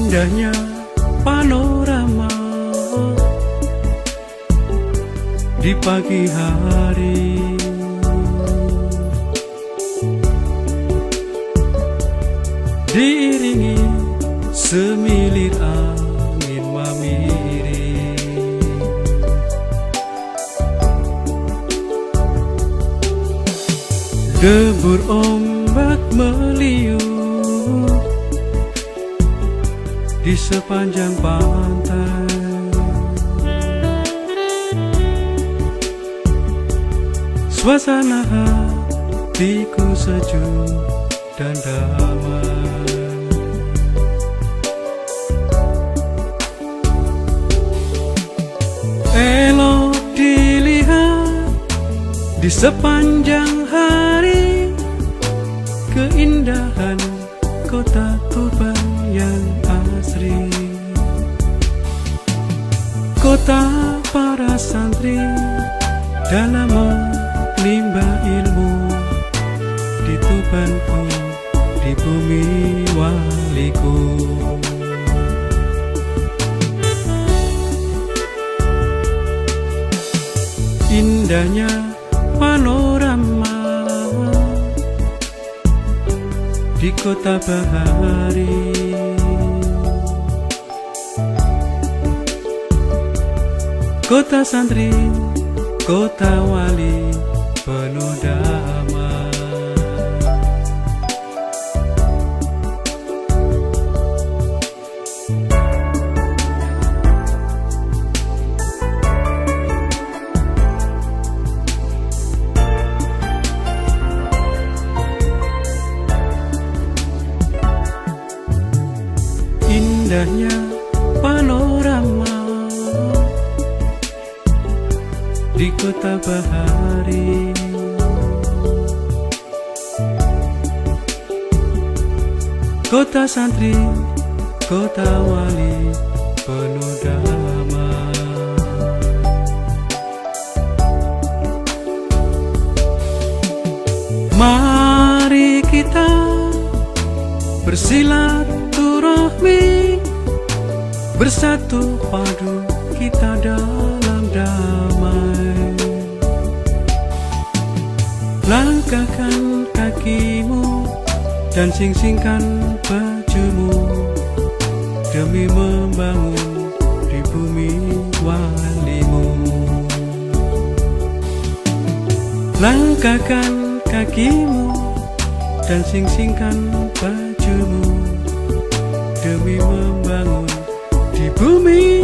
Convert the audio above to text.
Indahnya panorama di pagi hari, diiringi semilir angin mamiri. Debur ombak meliuk di sepanjang pantai, suasana hatiku sejuk dan damai. Elok dilihat di sepanjang hari, keindahan kota Tuban yang asri, kota para santri dalam menimba ilmu di Tubanku, di bumi waliku. Indahnya panorama di kota bahari, kota santri, kota wali penuh damai. Indahnya panorama di kota bahari, kota santri, kota wali penuh damai. Mari kita bersilaturahmi, bersatu padu kita dalam damai. Langkahkan kakimu dan sing-singkan bajumu demi membangun di bumi walimu. Langkahkan kakimu dan sing-singkan bajumu demi membangun di bumi